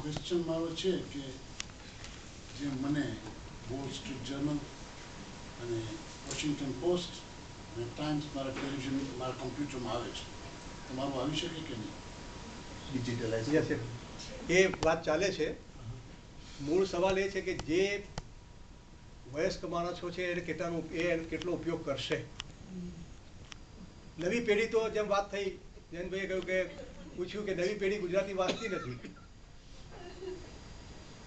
Question મારો છે કે જે મને વોલ સ્ટ્રીટ જર્નલ અને વોશિંગ્ટન પોસ્ટ અને ટાઈમ્સ મારા ટેલિવિઝન મારા કોમ્પ્યુટરમાં આવે છે, તમારું આવી શકે કે નહીં? ડિજિટલાઇઝ એ વાત ચાલે છે. મૂળ સવાલ એ છે કે જે વયસ્ક માણસો છે એને કેટલો ઉપયોગ કરશે. નવી પેઢી તો જેમ વાત થઈ, જયંતભાઈએ કહ્યું કે પૂછ્યું કે નવી પેઢી ગુજરાતી વાંચતી નથી.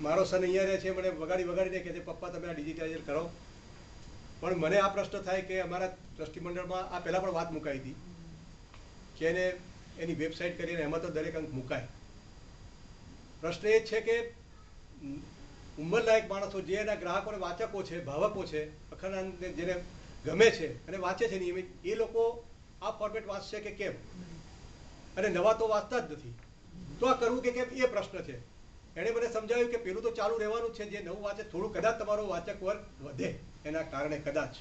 મારો સન અહીંયા રહે છે, મને વગાડીને કહે છે પપ્પા તમે આ ડિજિટાઇઝ કરો. પણ મને આ પ્રશ્ન થાય કે અમારા ટ્રસ્ટી મંડળમાં આ પહેલાં પણ વાત મુકાઈ હતી કે એને એની વેબસાઇટ કરીને એમાં તો દરેક અંક મુકાય. પ્રશ્ન એ જ છે કે ઉંમરલાયક માણસો જે એના ગ્રાહકો અને વાચકો છે, ભાવકો છે, અખંડાનંદને જેને ગમે છે અને વાંચે છે નિયમિત, એ લોકો આ ફોર્મેટ વાંચશે કે કેમ? અને નવા તો વાંચતા જ નથી, તો આ કરવું કે કેમ એ પ્રશ્ન છે. એણે મને સમજાવ્યું કે પેલું તો ચાલુ રહેવાનું છે, જે નવું વાંચે થોડું કદાચ તમારો વાચક વર્ગ વધે એના કારણે કદાચ.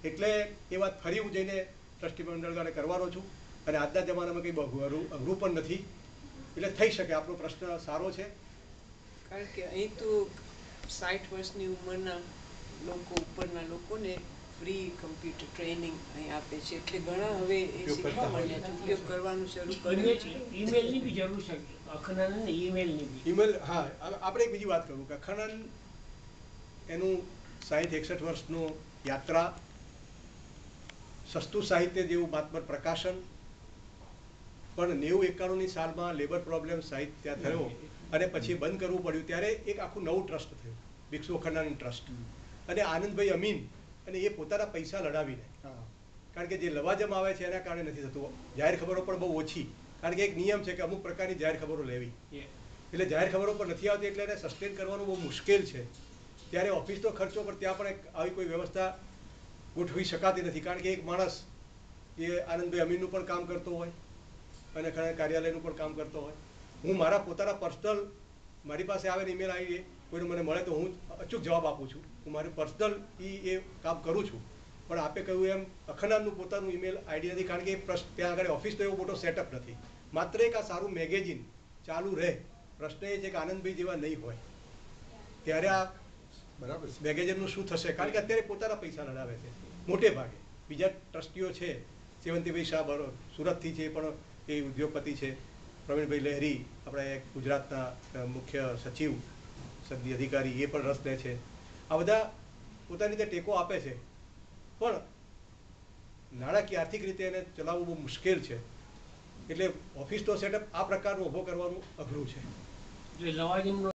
એટલે એ વાત ફરી હું જઈને ટ્રસ્ટી મંડળને કરવાનો છું. અને આજના જમાનામાં કંઈ બહુ અઘરું પણ નથી, એટલે થઈ શકે. આપણો પ્રશ્ન સારો છે. કારણ કે અહીં તો 60 વર્ષની ઉંમરના ઉપરના લોકોને ફ્રી કમ્પ્યુટર ટ્રેનિંગ અહીં આપે છે, એટલે ઘણા હવે એ શીખવા માંડ્યા છે, ઉપયોગ કરવાનું શરૂ કર્યું છે. ઈમેલની બી જરૂર છે અખંડાનંદ, ઈમેલ. હા, આપણે એક બીજી વાત કરું કે અખંડાનંદ એનું 60-61 વર્ષનું યાત્રા, સસ્તું સાહિત્ય જેવું માતબર પ્રકાશન, પણ 90-91ની સાલમાં લેબર પ્રોબ્લેમ સાહિત્ય થયો અને પછી બંધ કરવું પડ્યું, ત્યારે એક આખું નવું ટ્રસ્ટ થયું, ભિક્ષુ અખંડાનંદ ટ્રસ્ટ. અને આનંદભાઈ અમીન અને એ પોતાના પૈસા લડાવીને, કારણ કે જે લવાજમ આવે છે એના કારણે નથી થતું. જાહેર ખબરો પણ બહુ ઓછી, કારણ કે એક નિયમ છે કે અમુક પ્રકારની જાહેર ખબરો લેવી, એટલે જાહેર ખબરો પણ નથી આવતી, એટલે એને સસ્ટેન કરવાનું બહુ મુશ્કેલ છે. ત્યારે ઓફિસનો ખર્ચો, પણ ત્યાં પણ આવી કોઈ વ્યવસ્થા ગોઠવી શકાતી નથી, કારણ કે એક માણસ એ આનંદભાઈ અમીનનું પણ કામ કરતો હોય અને કાર્યાલયનું પણ કામ કરતો હોય. હું મારા પોતાના પર્સનલ, મારી પાસે આવે ને ઈમેલ આવી કોઈને મને મળે તો હું અચૂક જવાબ આપું છું. હું મારું પર્સનલ એ કામ કરું છું. પણ આપે કહ્યું એમ અખંડાનંદનું પોતાનું ઈમેલ આઈડી નથી, કારણ કે ત્યાં આગળ ઓફિસ તો એવો મોટો સેટઅપ નથી. માત્ર એક આ સારું મેગેઝિન ચાલુ રહે. પ્રશ્ન એ છે કે આનંદભાઈ જેવા નહીં હોય ત્યારે આ બરાબર મેગેઝિનનું શું થશે? કારણ કે અત્યારે પોતાના પૈસા લડાવે છે મોટે ભાગે. બીજા ટ્રસ્ટીઓ છે, સેવંતીભાઈ શાહ સુરતથી છે, પણ એ ઉદ્યોગપતિ છે. પ્રવીણભાઈ લહેરી, આપણા ગુજરાતના મુખ્ય સચિવ, સદી અધિકારી, એ પણ રસ લે છે. આ બધા પોતાની રીતે ટેકો આપે છે, પણ નાણાકીય આર્થિક રીતે એને ચલાવવું બહુ મુશ્કેલ છે. એટલે ઓફિસનો સેટઅપ આ પ્રકારનો ઊભો કરવાનું અઘરું છે. લવાજમનો